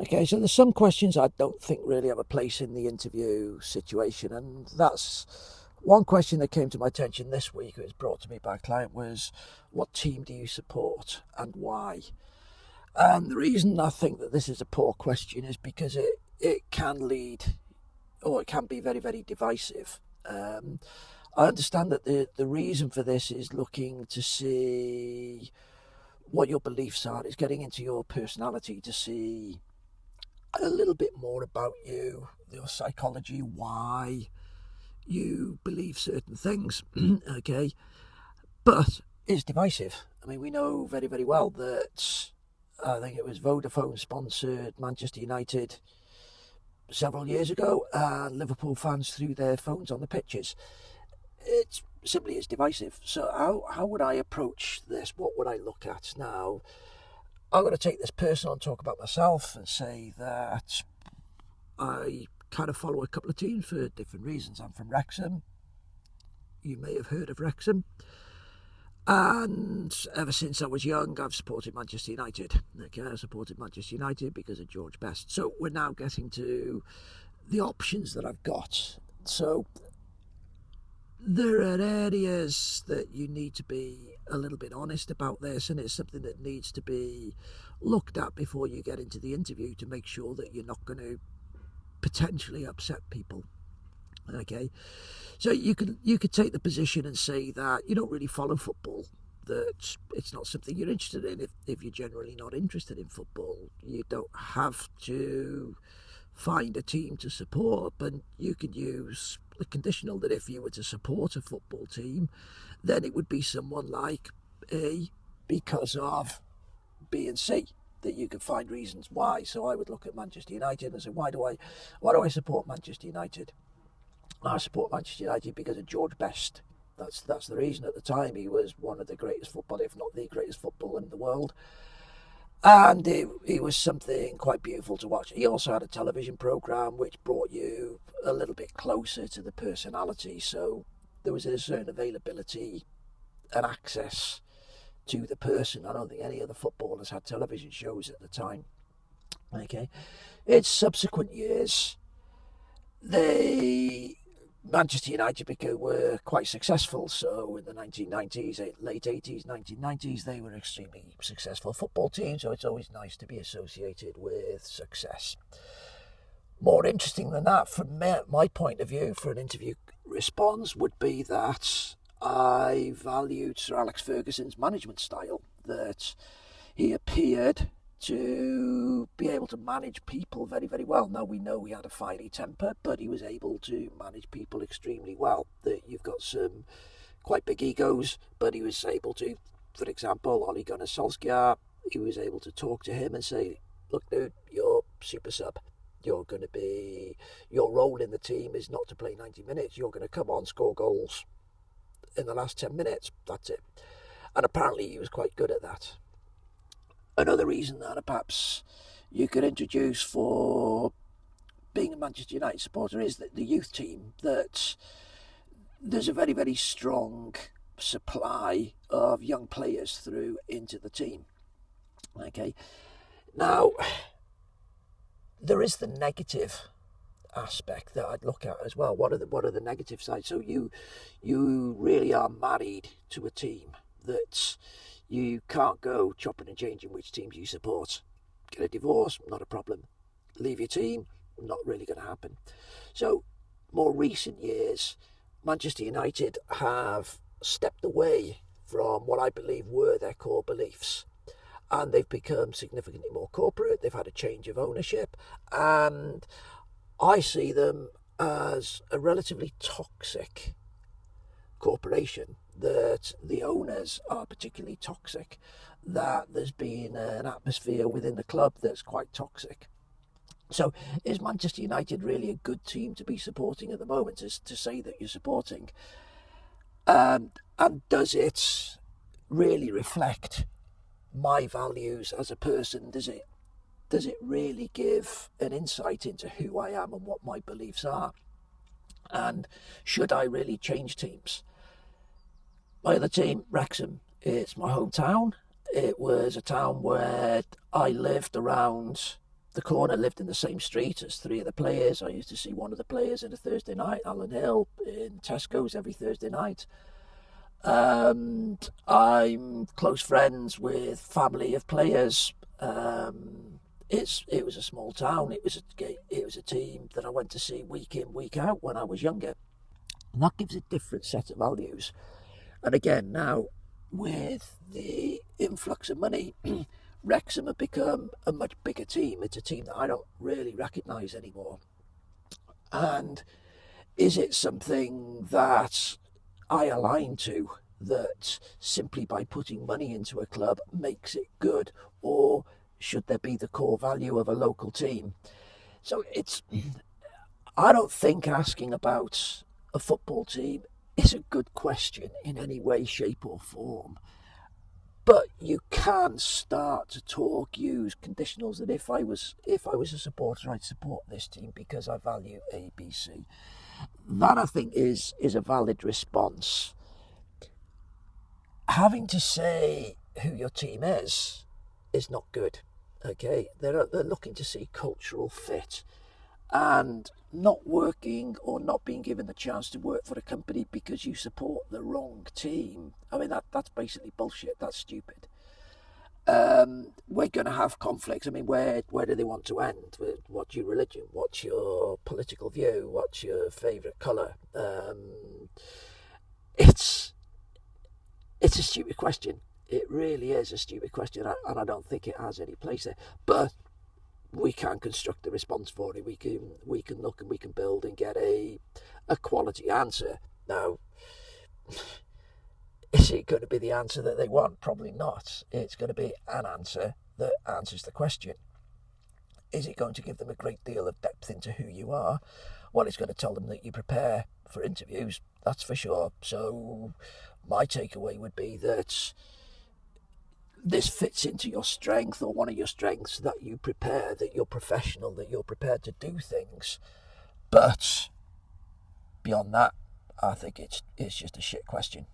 Okay, so there's some questions I don't think really have a place in the interview situation, and that's one question that came to my attention this week. It was brought to me by a client was, what team do you support and why? And the reason I think that this is a poor question is because it can lead, or it can be very, very divisive. I understand that the reason for this is looking to see what your beliefs are. It's getting into your personality to see a little bit more about you, your psychology, why you believe certain things. Okay, but it's divisive. I mean, we know very, very well that I think it was Vodafone sponsored Manchester United several years ago, and Liverpool fans threw their phones on the pitches. It simply is divisive. So, how would I approach this? What would I look at now? I'm going to take this personal and talk about myself and say that I kind of follow a couple of teams for different reasons. I'm from Wrexham. You may have heard of Wrexham. And ever since I was young, I've supported Manchester United. Okay, I supported Manchester United because of George Best. So we're now getting to the options that I've got. So there are areas that you need to be a little bit honest about this, and it's something that needs to be looked at before you get into the interview to make sure that you're not going to potentially upset people. Okay, so you could take the position and say that you don't really follow football, that it's not something you're interested in. If you're generally not interested in football, you don't have to find a team to support, but you could use the conditional that if you were to support a football team, then it would be someone like A because of B and C, that you could find reasons why. So I would look at Manchester United and say, why do I support Manchester United? I support Manchester United because of George Best. That's the reason. At the time, he was one of the greatest football, if not the greatest footballer in the world, and it was something quite beautiful to watch. He also had a television program which brought you a little bit closer to the personality, so there was a certain availability and access to the person. I don't think any other footballers had television shows at the time. Okay, in subsequent years, they Manchester United were quite successful. So in the 1990s, late 80s, 1990s, they were an extremely successful football team. So it's always nice to be associated with success. More interesting than that, from my point of view, for an interview response, would be that I valued Sir Alex Ferguson's management style, that he appeared to be able to manage people very, very well. Now, we know he had a fiery temper, but he was able to manage people extremely well. That you've got some quite big egos, but he was able to, for example, Ole Gunnar Solskjaer, he was able to talk to him and say, look, dude, you're super sub. You're going to be, your role in the team is not to play 90 minutes. You're going to come on, score goals in the last 10 minutes. That's it. And apparently he was quite good at that. Another reason that perhaps you could introduce for being a Manchester United supporter is that the youth team, that there's a very, very strong supply of young players through into the team. Okay. Now, there is the negative aspect that I'd look at as well. What are the negative sides? So you really are married to a team that you can't go chopping and changing which teams you support. Get a divorce, not a problem. Leave your team, not really going to happen. So more recent years, Manchester United have stepped away from what I believe were their core beliefs, and they've become significantly more corporate. They've had a change of ownership, and I see them as a relatively toxic corporation, that the owners are particularly toxic, that there's been an atmosphere within the club that's quite toxic. So is Manchester United really a good team to be supporting at the moment, is to say that you're supporting? And does it really reflect my values as a person? Does it really give an insight into who I am and what my beliefs are? And should I really change teams? My other team, Wrexham, it's my hometown. It was a town where I lived around the corner lived in the same street as three of the players. I used to see one of the players on a Thursday night, Alan Hill, in Tesco's every Thursday night. And I'm close friends with family of players. It was a small town. It was a team that I went to see week in, week out when I was younger. And that gives a different set of values. And again, now with the influx of money, Wrexham have become a much bigger team. It's a team that I don't really recognise anymore. And is it something that I align to, that simply by putting money into a club makes it good? Or should there be the core value of a local team? So I don't think asking about a football team is a good question in any way, shape or form. But you can start to talk, use conditionals that if I was a supporter, I'd support this team because I value A, B, C. That I think is a valid response. Having to say who your team is not good. Okay, they're looking to see cultural fit, and not working or not being given the chance to work for a company because you support the wrong team. I mean, that's basically bullshit. That's stupid. We're going to have conflicts. I mean, where do they want to end? What's your religion? What's your political view? What's your favourite colour? It's a stupid question. It really is a stupid question, and I don't think it has any place there. But we can construct a response for it. We can look and we can build and get a quality answer. Now, is it going to be the answer that they want? Probably not. It's going to be an answer that answers the question. Is it going to give them a great deal of depth into who you are? Well, it's going to tell them that you prepare for interviews, that's for sure. So my takeaway would be that this fits into your strength, or one of your strengths, that you prepare, that you're professional, that you're prepared to do things. But beyond that, I think it's just a shit question.